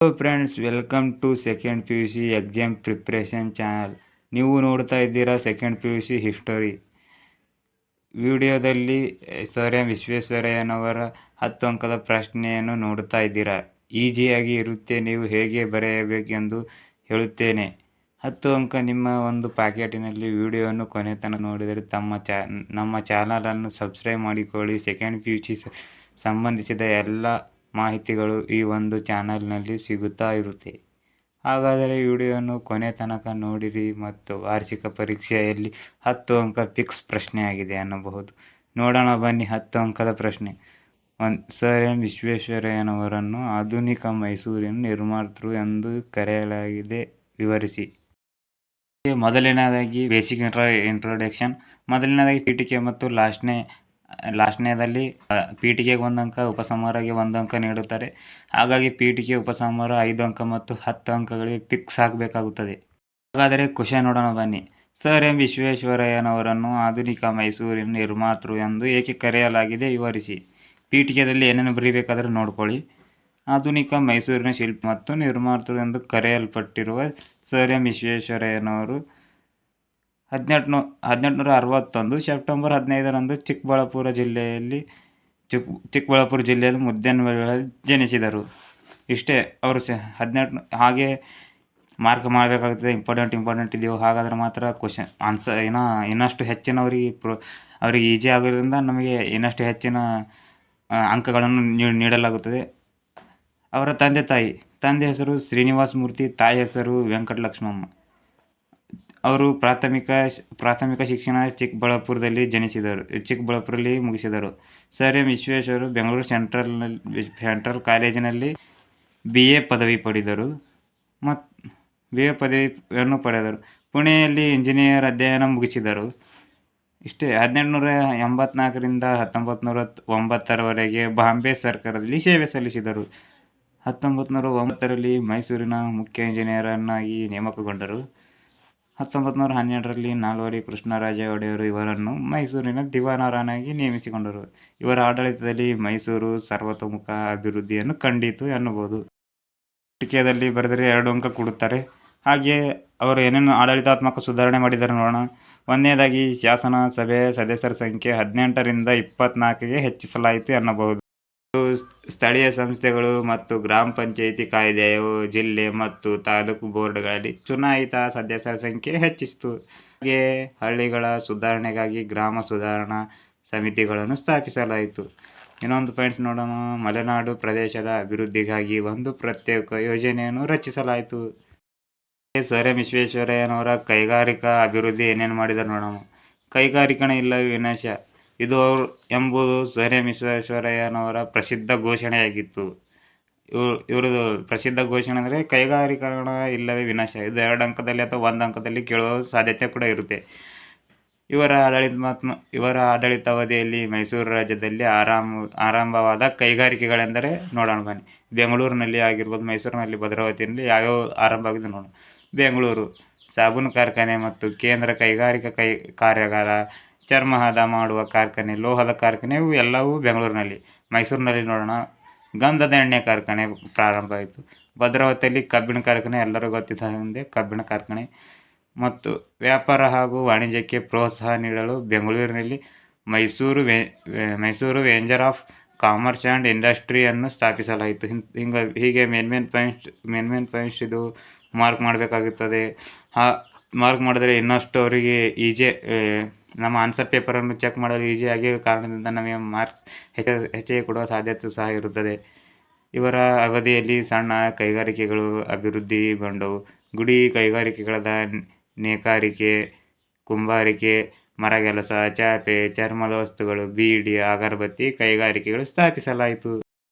Hello friends, welcome to second P U C exam preparation channel. ನೀವು ನೋಡ್ತಾ ಇದ್ದೀರಾ second P U C history. ವಿಡಿಯೋದಲ್ಲಿ Sir M ವಿಶ್ವೇಶ್ವರಯ್ಯನವರ 10 ಅಂಕದ ಪ್ರಶ್ನೆಯನ್ನು ನೋಡ್ತಾ ಇದ್ದೀರಾ. ಈಸಿಯಾಗಿ ಇರುತ್ತೆ, ನೀವು ಹೇಗೆ ಬರೆಯಬೇಕೆಂದು ಹೇಳುತ್ತೇನೆ. 10 ಅಂಕ ನಿಮ್ಮ ಒಂದು ಪ್ಯಾಕೆಟಿನಲ್ಲಿ. ವಿಡಿಯೋವನ್ನು ಕೊನೆ ತನಕ ನೋಡಿದರೆ ನಮ್ಮ ಚಾನಲನ್ನು ಸಬ್ಸ್ಕ್ರೈಬ್ ಮಾಡಿಕೊಳ್ಳಿ. ಸೆಕೆಂಡ್ ಪಿ ಯು ಸಿ ಸಂಬಂಧಿಸಿದ ಎಲ್ಲ ಮಾಹಿತಿಗಳು ಈ ಒಂದು ಚಾನಲ್ನಲ್ಲಿ ಸಿಗುತ್ತಾ ಇರುತ್ತೆ. ಹಾಗಾದರೆ ವಿಡಿಯೋವನ್ನು ಕೊನೆ ತನಕ ನೋಡಿರಿ. ಮತ್ತು ವಾರ್ಷಿಕ ಪರೀಕ್ಷೆಯಲ್ಲಿ 10 ಅಂಕ ಫಿಕ್ಸ್ ಪ್ರಶ್ನೆಯಾಗಿದೆ ಅನ್ನಬಹುದು. ನೋಡೋಣ ಬನ್ನಿ. 10 ಅಂಕದ ಪ್ರಶ್ನೆ. ಸರ್ ಎಂ ವಿಶ್ವೇಶ್ವರಯ್ಯನವರನ್ನು ಆಧುನಿಕ ಮೈಸೂರಿನ ನಿರ್ಮಾತೃ ಎಂದು ಕರೆಯಲಾಗಿದೆ, ವಿವರಿಸಿ. ಮೊದಲನೇದಾಗಿ ಬೇಸಿಕ್ ಇಂಟ್ರೊಡಕ್ಷನ್. ಮೊದಲನೇದಾಗಿ ಪೀಠಿಕೆ ಮತ್ತು ಲಾಸ್ಟ್ನೇದಲ್ಲಿ ಪೀಠಿಕೆಗೆ 1 ಅಂಕ, ಉಪಸಂಹಾರಕ್ಕೆ 1 ಅಂಕ ನೀಡುತ್ತಾರೆ. ಹಾಗಾಗಿ ಪೀಠಿಕೆ, ಉಪಸಂಹಾರ 5 ಅಂಕ ಮತ್ತು 10 ಅಂಕಗಳಿಗೆ ಫಿಕ್ಸ್ ಆಗಬೇಕಾಗುತ್ತದೆ. ಹಾಗಾದರೆ ಕ್ವಶನ್ ನೋಡೋಣ ಬನ್ನಿ. ಸರ್ ಎಂ ವಿಶ್ವೇಶ್ವರಯ್ಯನವರನ್ನು ಆಧುನಿಕ ಮೈಸೂರಿನ ನಿರ್ಮಾತೃ ಎಂದು ಏಕೆ ಕರೆಯಲಾಗಿದೆ, ವಿವರಿಸಿ. ಪೀಠಿಕೆಯಲ್ಲಿ ಏನೇನು ಬರೀಬೇಕಾದ್ರೆ ನೋಡ್ಕೊಳ್ಳಿ. ಆಧುನಿಕ ಮೈಸೂರಿನ ಶಿಲ್ಪಿ ಮತ್ತು ನಿರ್ಮಾತೃ ಎಂದು ಕರೆಯಲ್ಪಟ್ಟಿರುವ ಸರ್ ಎಂ ವಿಶ್ವೇಶ್ವರಯ್ಯನವರು 1861 ಸೆಪ್ಟೆಂಬರ್ 15ರಂದು ಚಿಕ್ಕಬಳ್ಳಾಪುರ ಜಿಲ್ಲೆಯಲ್ಲಿ ಮುದ್ದೇನಹಳ್ಳಿಯಲ್ಲಿ ಜನಿಸಿದರು. ಇಷ್ಟೇ. ಅವರು 18 ಹಾಗೆ ಮಾರ್ಕ್ ಮಾಡಬೇಕಾಗುತ್ತದೆ. ಇಂಪಾರ್ಟೆಂಟ್ ಇದೆಯೋ, ಹಾಗಾದರೆ ಮಾತ್ರ ಕ್ವಶನ್ ಆನ್ಸರ್ ಇನ್ನಷ್ಟು ಹೆಚ್ಚಿನವರಿಗೆ ಈಸಿ ಆಗೋದ್ರಿಂದ ನಮಗೆ ಇನ್ನಷ್ಟು ಹೆಚ್ಚಿನ ಅಂಕಗಳನ್ನು ನೀಡಲಾಗುತ್ತದೆ. ಅವರ ತಂದೆ ಹೆಸರು ಶ್ರೀನಿವಾಸ ಮೂರ್ತಿ, ತಾಯಿ ಹೆಸರು ವೆಂಕಟಲಕ್ಷ್ಮಮ್ಮ. ಅವರು ಪ್ರಾಥಮಿಕ ಶಿಕ್ಷಣ ಚಿಕ್ಕಬಳ್ಳಾಪುರದಲ್ಲಿ ಮುಗಿಸಿದರು. Sir M Visvesvaraya Bengaluru central ಕಾಲೇಜಿನಲ್ಲಿ BA ಪದವಿಯನ್ನು ಪಡೆದರು. ಪುಣೆಯಲ್ಲಿ ಇಂಜಿನಿಯರ್ ಅಧ್ಯಯನ ಮುಗಿಸಿದರು. ಇಷ್ಟೇ. 1884ರಿಂದ 1909ರವರೆಗೆ ಬಾಂಬೆ ಸರ್ಕಾರದಲ್ಲಿ ಸೇವೆ ಸಲ್ಲಿಸಿದರು. 1909ರಲ್ಲಿ ಮೈಸೂರಿನ ಮುಖ್ಯ ಇಂಜಿನಿಯರನ್ನಾಗಿ ನೇಮಕಗೊಂಡರು. 1912ರಲ್ಲಿ ನಾಲ್ವಡಿ ಕೃಷ್ಣರಾಜ ಒಡೆಯರು ಇವರನ್ನು ಮೈಸೂರಿನ ದಿವಾನರನ್ನಾಗಿ ನೇಮಿಸಿಕೊಂಡರು. ಇವರ ಆಡಳಿತದಲ್ಲಿ ಮೈಸೂರು ಸರ್ವತೋಮುಖ ಅಭಿವೃದ್ಧಿಯನ್ನು ಕಂಡಿತು ಎನ್ನಬಹುದು. ಪೀಠಿಕೆಯಲ್ಲಿ ಬರೆದರೆ 2 ಅಂಕ ಕೊಡುತ್ತಾರೆ. ಹಾಗೆಯೇ ಅವರು ಏನೇನು ಆಡಳಿತಾತ್ಮಕ ಸುಧಾರಣೆ ಮಾಡಿದ್ದಾರೆ ನೋಡೋಣ. ಒಂದನೇದಾಗಿ ಶಾಸನ ಸಭೆಯ ಸದಸ್ಯರ ಸಂಖ್ಯೆ 18ರಿಂದ 24ಗೆ ಹೆಚ್ಚಿಸಲಾಯಿತು ಎನ್ನಬಹುದು. ಸ್ಥಳೀಯ ಸಂಸ್ಥೆಗಳು ಮತ್ತು ಗ್ರಾಮ ಪಂಚಾಯಿತಿ ಕಾಯ್ದೆಯು ಜಿಲ್ಲೆ ಮತ್ತು ತಾಲೂಕು ಬೋರ್ಡ್ಗಳಲ್ಲಿ ಚುನಾಯಿತ ಸದಸ್ಯರ ಸಂಖ್ಯೆ ಹೆಚ್ಚಿಸಿತು. ಹಾಗೆಯೇ ಹಳ್ಳಿಗಳ ಸುಧಾರಣೆಗಾಗಿ ಗ್ರಾಮ ಸುಧಾರಣಾ ಸಮಿತಿಗಳನ್ನು ಸ್ಥಾಪಿಸಲಾಯಿತು. ಇನ್ನೊಂದು ಪಾಯಿಂಟ್ಸ್ ನೋಡೋಣ. ಮಲೆನಾಡು ಪ್ರದೇಶದ ಅಭಿವೃದ್ಧಿಗಾಗಿ ಒಂದು ಪ್ರತ್ಯೇಕ ಯೋಜನೆಯನ್ನು ರಚಿಸಲಾಯಿತು. ಸರ್ ಎಂ ವಿಶ್ವೇಶ್ವರಯ್ಯನವರ ಕೈಗಾರಿಕಾ ಅಭಿವೃದ್ಧಿ ಏನೇನು ಮಾಡಿದ್ದಾರೆ ನೋಡೋಣ. ಕೈಗಾರಿಕರಣ ಇಲ್ಲವೇ ವಿನಾಶ ಎಂಬುದು ಸರ್ ಎಂ ವಿಶ್ವೇಶ್ವರಯ್ಯನವರ ಪ್ರಸಿದ್ಧ ಘೋಷಣೆಯಾಗಿತ್ತು. ಇವ್ರದ್ದು ಪ್ರಸಿದ್ಧ ಘೋಷಣೆ ಅಂದರೆ ಕೈಗಾರಿಕರಣ ಇಲ್ಲವೇ ವಿನಾಶ. ಇದು 2 ಅಂಕದಲ್ಲಿ ಅಥವಾ 1 ಅಂಕದಲ್ಲಿ ಕೇಳುವ ಸಾಧ್ಯತೆ ಕೂಡ ಇರುತ್ತೆ. ಇವರ ಆಡಳಿತಾವಧಿಯಲ್ಲಿ ಮೈಸೂರು ರಾಜ್ಯದಲ್ಲಿ ಆರಂಭವಾದ ಕೈಗಾರಿಕೆಗಳೆಂದರೆ ನೋಡೋಣ ಬನ್ನಿ. ಬೆಂಗಳೂರಿನಲ್ಲಿ ಆಗಿರ್ಬೋದು, ಮೈಸೂರಿನಲ್ಲಿ, ಭದ್ರಾವತಿಯಲ್ಲಿ ಯಾವ್ಯಾವ ಆರಂಭ ಆಗಿದೆ ನೋಡೋಣ. ಬೆಂಗಳೂರು ಸಾಬೂನು ಕಾರ್ಖಾನೆ ಮತ್ತು ಕೇಂದ್ರ ಕೈಗಾರಿಕಾ ಕಾರ್ಯಾಗಾರ, ಚರ್ಮ ಹದ ಮಾಡುವ ಕಾರ್ಖಾನೆ, ಲೋಹದ ಕಾರ್ಖಾನೆ, ಇವು ಎಲ್ಲವೂ ಬೆಂಗಳೂರಿನಲ್ಲಿ. ಮೈಸೂರಿನಲ್ಲಿ ನೋಡೋಣ, ಗಂಧದ ಎಣ್ಣೆ ಕಾರ್ಖಾನೆ ಪ್ರಾರಂಭ ಆಯಿತು. ಭದ್ರಾವತಿಯಲ್ಲಿ ಕಬ್ಬಿಣ ಕಾರ್ಖಾನೆ, ಎಲ್ಲರೂ ಗೊತ್ತಿದ್ದ ಕಬ್ಬಿಣ ಕಾರ್ಖಾನೆ. ಮತ್ತು ವ್ಯಾಪಾರ ಹಾಗೂ ವಾಣಿಜ್ಯಕ್ಕೆ ಪ್ರೋತ್ಸಾಹ ನೀಡಲು ಬೆಂಗಳೂರಿನಲ್ಲಿ ಮೈಸೂರು ವೇಂಜರ್ ಆಫ್ ಕಾಮರ್ಸ್ ಆ್ಯಂಡ್ ಇಂಡಸ್ಟ್ರಿಯನ್ನು ಸ್ಥಾಪಿಸಲಾಯಿತು. ಹೀಗೆ ಮೇನ್ ಪಾಯಿಂಟ್ಸ್ ಇದು ಮಾರ್ಕ್ ಮಾಡಬೇಕಾಗುತ್ತದೆ. ಮಾರ್ಕ್ ಮಾಡಿದ್ರೆ ಇನ್ನಷ್ಟು ಅವರಿಗೆ ಈಜಿ, ನಮ್ಮ ಆನ್ಸರ್ ಪೇಪರನ್ನು ಚೆಕ್ ಮಾಡಲು ಈಸಿಯಾಗಿ ಕಾರಣದಿಂದ ನಮಗೆ ಮಾರ್ಕ್ಸ್ ಹೆಚ್ಚಿಗೆ ಕೊಡುವ ಸಾಧ್ಯತೆ ಸಹ ಇರುತ್ತದೆ. ಇವರ ಅವಧಿಯಲ್ಲಿ ಸಣ್ಣ ಕೈಗಾರಿಕೆಗಳು ಅಭಿವೃದ್ಧಿಗೊಂಡವು. ಗುಡಿ ಕೈಗಾರಿಕೆಗಳಾದ ನೇಕಾರಿಕೆ, ಕುಂಬಾರಿಕೆ, ಮರಗೆಲಸ, ಚಾಪೆ, ಚರ್ಮದ ವಸ್ತುಗಳು, ಬೀಡಿ, ಅಗರಬತ್ತಿ ಕೈಗಾರಿಕೆಗಳು ಸ್ಥಾಪಿಸಲಾಯಿತು.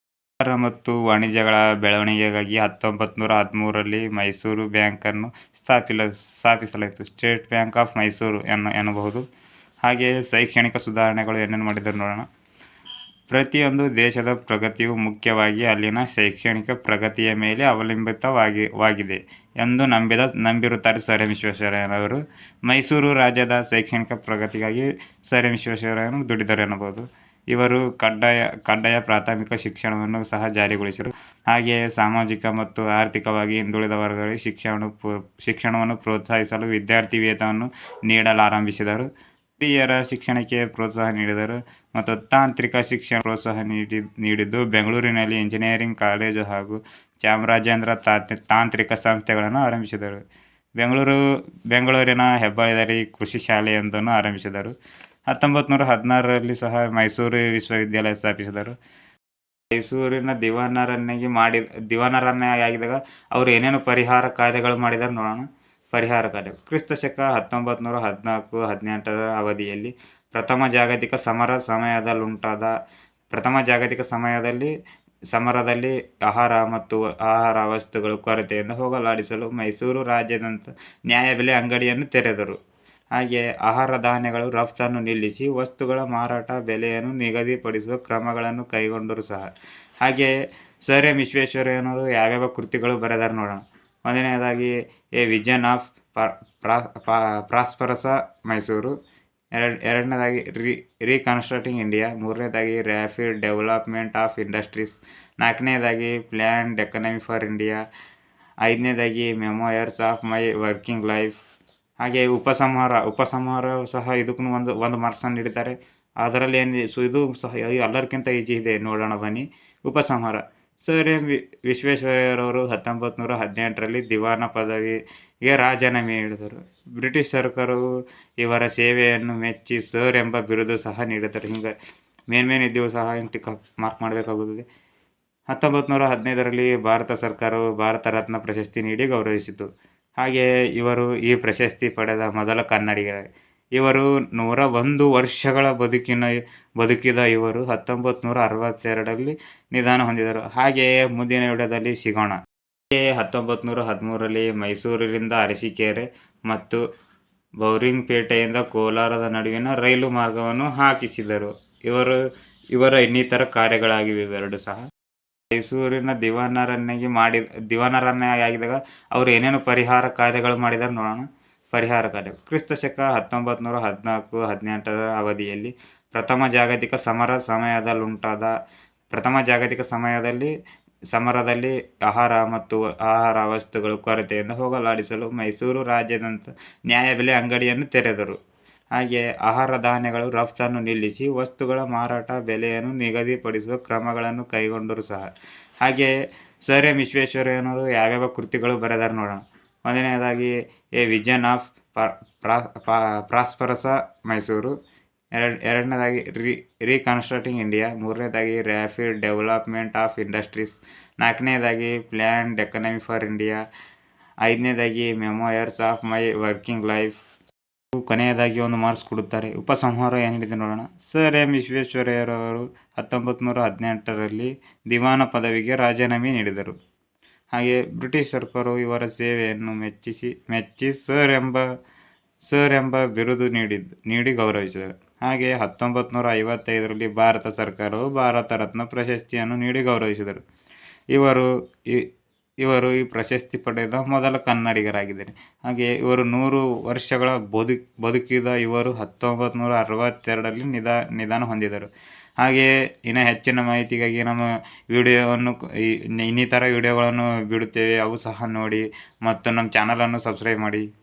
ವ್ಯಾಪಾರ ಮತ್ತು ವಾಣಿಜ್ಯಗಳ ಬೆಳವಣಿಗೆಗಾಗಿ 1913ರಲ್ಲಿ ಮೈಸೂರು ಬ್ಯಾಂಕನ್ನು ಸ್ಥಾಪಿಸಲಾಯಿತು. ಸ್ಟೇಟ್ ಬ್ಯಾಂಕ್ ಆಫ್ ಮೈಸೂರು ಎನ್ನಬಹುದು. ಹಾಗೆಯೇ ಶೈಕ್ಷಣಿಕ ಸುಧಾರಣೆಗಳು ಏನೇನು ಮಾಡಿದ್ದಾರೆ ನೋಡೋಣ. ಪ್ರತಿಯೊಂದು ದೇಶದ ಪ್ರಗತಿಯು ಮುಖ್ಯವಾಗಿ ಅಲ್ಲಿನ ಶೈಕ್ಷಣಿಕ ಪ್ರಗತಿಯ ಮೇಲೆ ಅವಲಂಬಿತವಾಗಿದೆ ಎಂದು ನಂಬಿರುತ್ತಾರೆ ಸರ್ ಎಂ ವಿಶ್ವೇಶ್ವರಯ್ಯನವರು. ಮೈಸೂರು ರಾಜ್ಯದ ಶೈಕ್ಷಣಿಕ ಪ್ರಗತಿಗಾಗಿ ಸರ್ ಎಂ ವಿಶ್ವೇಶ್ವರಯ್ಯನವರು ದುಡಿದರು ಎನ್ನಬಹುದು. ಇವರು ಕಡ್ಡಾಯ ಪ್ರಾಥಮಿಕ ಶಿಕ್ಷಣವನ್ನು ಸಹ ಜಾರಿಗೊಳಿಸಿದರು. ಹಾಗೆಯೇ ಸಾಮಾಜಿಕ ಮತ್ತು ಆರ್ಥಿಕವಾಗಿ ಹಿಂದುಳಿದ ವರ್ಗಗಳಿಗೆ ಶಿಕ್ಷಣವನ್ನು ಪ್ರೋತ್ಸಾಹಿಸಲು ವಿದ್ಯಾರ್ಥಿ ವೇತನವನ್ನು ನೀಡಲಾರಂಭಿಸಿದರು. ಹಿರಿಯರ ಶಿಕ್ಷಣಕ್ಕೆ ಪ್ರೋತ್ಸಾಹ ನೀಡಿದರು ಮತ್ತು ತಾಂತ್ರಿಕ ಶಿಕ್ಷಣ ಪ್ರೋತ್ಸಾಹ ನೀಡಿದ್ದು ಬೆಂಗಳೂರಿನಲ್ಲಿ ಇಂಜಿನಿಯರಿಂಗ್ ಕಾಲೇಜು ಹಾಗೂ ಚಾಮರಾಜೇಂದ್ರ ತಾಂತ್ರಿಕ ಸಂಸ್ಥೆಗಳನ್ನು ಆರಂಭಿಸಿದರು. ಬೆಂಗಳೂರಿನ ಹೆಬ್ಬಾಳದಲ್ಲಿ ಕೃಷಿ ಶಾಲೆಯೊಂದನ್ನು ಆರಂಭಿಸಿದರು. 1916ರಲ್ಲಿ ಸಹ ಮೈಸೂರು ವಿಶ್ವವಿದ್ಯಾಲಯ ಸ್ಥಾಪಿಸಿದರು. ಮೈಸೂರಿನ ದಿವಾನರನ್ನಾಗಿ ಆಗಿದಾಗ ಅವರು ಏನೇನು ಪರಿಹಾರ ಕಾರ್ಯಗಳು ಮಾಡಿದ್ದಾರೆ ನೋಡೋಣ. ಪರಿಹಾರ ಕಾರ್ಯ ಕ್ರಿಸ್ತಶಕ 1914-18ರ ಅವಧಿಯಲ್ಲಿ ಪ್ರಥಮ ಜಾಗತಿಕ ಸಮರದಲ್ಲಿ ಆಹಾರ ಮತ್ತು ಆಹಾರ ವಸ್ತುಗಳ ಕೊರತೆಯಿಂದ ಹೋಗಲಾಡಿಸಲು ಮೈಸೂರು ರಾಜ್ಯಾದ್ಯಂತ ನ್ಯಾಯಬೆಲೆ ಅಂಗಡಿಯನ್ನು ತೆರೆದರು. ಹಾಗೆಯೇ ಆಹಾರ ಧಾನ್ಯಗಳ ರಫ್ತನ್ನು ನಿಲ್ಲಿಸಿ ವಸ್ತುಗಳ ಮಾರಾಟ ಬೆಲೆಯನ್ನು ನಿಗದಿಪಡಿಸುವ ಕ್ರಮಗಳನ್ನು ಕೈಗೊಂಡರು ಸಹ. ಹಾಗೆಯೇ ಸರ್ ಎಂ ವಿಶ್ವೇಶ್ವರಯ್ಯನವರು ಯಾವ್ಯಾವ ಕೃತಿಗಳು ಬರೆದಾರೆ ನೋಡೋಣ. ಮೊದಲನೇದಾಗಿ a vision of prosperous Mysuru, ಎರಡನೇದಾಗಿ ರೀಕನ್ಸ್ಟ್ರಕ್ಟಿಂಗ್ ಇಂಡಿಯಾ, ಮೂರನೇದಾಗಿ ರ್ಯಾಪಿಡ್ ಡೆವಲಪ್ಮೆಂಟ್ ಆಫ್ ಇಂಡಸ್ಟ್ರೀಸ್, ನಾಲ್ಕನೇದಾಗಿ ಪ್ಲ್ಯಾನ್ಡ್ ಎಕಾನಮಿ ಫಾರ್ ಇಂಡಿಯಾ, ಐದನೇದಾಗಿ memoirs of my working life. ಹಾಗೆ ಉಪಸಂಹಾರ ಸಹ ಇದಕ್ಕೂ ಒಂದು ಮಾರ್ಕ್ಸನ್ನು ನೀಡಿದ್ದಾರೆ. ಅದರಲ್ಲಿ ಇದು ಸಹ ಎಲ್ಲರಿಗಿಂತ ಈಜಿ ಇದೆ, ನೋಡೋಣ ಬನ್ನಿ. ಉಪಸಂಹಾರ ಸರ್ ಎಂ ವಿಶ್ವೇಶ್ವರಯ್ಯರವರು 1918ರಲ್ಲಿ ದಿವಾನ ಪದವಿಗೆ ರಾಜೀನಾಮೆ ನೀಡಿದರು. ಬ್ರಿಟಿಷ್ ಸರ್ಕಾರವು ಇವರ ಸೇವೆಯನ್ನು ಮೆಚ್ಚಿ ಸರ್ ಎಂಬ ಬಿರುದು ಸಹ ನೀಡಿದರು. ಹಿಂಗೆ ಮೇನ್ ಇದ್ದೀವಿ ಸಹ ಟಿಕ್ ಮಾರ್ಕ್ ಮಾಡಬೇಕಾಗುತ್ತದೆ. 1915ರಲ್ಲಿ ಭಾರತ ಸರ್ಕಾರವು ಭಾರತ ರತ್ನ ಪ್ರಶಸ್ತಿ ನೀಡಿ ಗೌರವಿಸಿತು. ಹಾಗೆಯೇ ಇವರು ಈ ಪ್ರಶಸ್ತಿ ಪಡೆದ ಮೊದಲ ಕನ್ನಡಿಗರೇ. ಇವರು 101 ವರ್ಷಗಳ ಬದುಕಿದ ಇವರು 1962ರಲ್ಲಿ ನಿಧನ ಹೊಂದಿದರು. ಹಾಗೆಯೇ ಮುಂದಿನ ವಿಡಿಯೋದಲ್ಲಿ ಸಿಗೋಣ. ಹಾಗೆಯೇ 1913ರಲ್ಲಿ ಮೈಸೂರಿನಿಂದ ಅರಸೀಕೆರೆ ಮತ್ತು ಬೌರಿಂಗ್ಪೇಟೆಯಿಂದ ಕೋಲಾರದ ನಡುವಿನ ರೈಲು ಮಾರ್ಗವನ್ನು ಹಾಕಿಸಿದರು. ಇವರ ಇನ್ನಿತರ ಕಾರ್ಯಗಳಾಗಿವೆ ಇವೆರಡು ಸಹ. ಮೈಸೂರಿನ ದಿವಾನರನ್ನಾಗಿ ಆಗಿದಾಗ ಅವರು ಏನೇನು ಪರಿಹಾರ ಕಾರ್ಯಗಳು ಮಾಡಿದ್ದಾರೆ ನೋಡೋಣ. ಪರಿಹಾರ ಕಾರ್ಯ ಕ್ರಿಸ್ತಶಕ 1914-18ರ ಅವಧಿಯಲ್ಲಿ ಪ್ರಥಮ ಜಾಗತಿಕ ಸಮರದಲ್ಲಿ ಆಹಾರ ಮತ್ತು ಆಹಾರ ವಸ್ತುಗಳ ಕೊರತೆಯಿಂದ ಹೋಗಲಾಡಿಸಲು ಮೈಸೂರು ರಾಜ್ಯಾದ್ಯಂತ ನ್ಯಾಯಬೆಲೆ ಅಂಗಡಿಯನ್ನು ತೆರೆದರು. ಹಾಗೆಯೇ ಆಹಾರ ಧಾನ್ಯಗಳ ರಫ್ತನ್ನು ನಿಲ್ಲಿಸಿ ವಸ್ತುಗಳ ಮಾರಾಟ ಬೆಲೆಯನ್ನು ನಿಗದಿಪಡಿಸುವ ಕ್ರಮಗಳನ್ನು ಕೈಗೊಂಡರು ಸಹ. ಹಾಗೆಯೇ ಸರ್ ಎಂ ವಿಶ್ವೇಶ್ವರಯ್ಯನವರು ಯಾವ್ಯಾವ ಕೃತಿಗಳು ಬರೆದಾರೆ ನೋಡೋಣ. ಮೊದಲನೇದಾಗಿ a vision of prosperous Mysuru, ಎರಡನೇದಾಗಿ ರೀಕನ್ಸ್ಟ್ರಕ್ಟಿಂಗ್ ಇಂಡಿಯಾ, ಮೂರನೇದಾಗಿ ರ್ಯಾಪಿಡ್ ಡೆವಲಪ್ಮೆಂಟ್ ಆಫ್ ಇಂಡಸ್ಟ್ರೀಸ್, ನಾಲ್ಕನೇದಾಗಿ ಪ್ಲ್ಯಾನ್ಡ್ ಎಕಾನಮಿ ಫಾರ್ ಇಂಡಿಯಾ, ಐದನೇದಾಗಿ memoirs of my working life. ಕೊನೆಯದಾಗಿ ಒಂದು ಮಾರ್ಕ್ಸ್ ಕೊಡುತ್ತಾರೆ. ಉಪಸಂಹಾರ ಏನಿದೆ ನೋಡೋಣ. ಸರ್ ಎಂ ವಿಶ್ವೇಶ್ವರಯ್ಯರವರು 1918ರಲ್ಲಿ ದಿವಾನ ಪದವಿಗೆ ರಾಜೀನಾಮೆ ನೀಡಿದರು. ಹಾಗೆ ಬ್ರಿಟಿಷ್ ಸರ್ಕಾರವು ಇವರ ಸೇವೆಯನ್ನು ಮೆಚ್ಚಿ ಸರ್ ಎಂಬ ಬಿರುದು ನೀಡಿ ಗೌರವಿಸಿದರು. ಹಾಗೆಯೇ 1955ರಲ್ಲಿ ಭಾರತ ಸರ್ಕಾರವು ಭಾರತ ರತ್ನ ಪ್ರಶಸ್ತಿಯನ್ನು ನೀಡಿ ಗೌರವಿಸಿದರು. ಇವರು ಈ ಪ್ರಶಸ್ತಿ ಪಡೆದ ಮೊದಲ ಕನ್ನಡಿಗರಾಗಿದ್ದಾರೆ. ಹಾಗೆಯೇ ಇವರು 100 ವರ್ಷಗಳ ಬದುಕಿದ ಇವರು 1962ರಲ್ಲಿ ನಿಧನ ಹೊಂದಿದರು. ಹಾಗೆಯೇ ಇನ್ನು ಹೆಚ್ಚಿನ ಮಾಹಿತಿಗಾಗಿ ನಮ್ಮ ವಿಡಿಯೋವನ್ನು ಇನ್ನಿತರ ವಿಡಿಯೋಗಳನ್ನು ಬಿಡುತ್ತೇವೆ, ಅವು ಸಹ ನೋಡಿ ಮತ್ತು ನಮ್ಮ ಚಾನಲನ್ನು ಸಬ್ಸ್ಕ್ರೈಬ್ ಮಾಡಿ.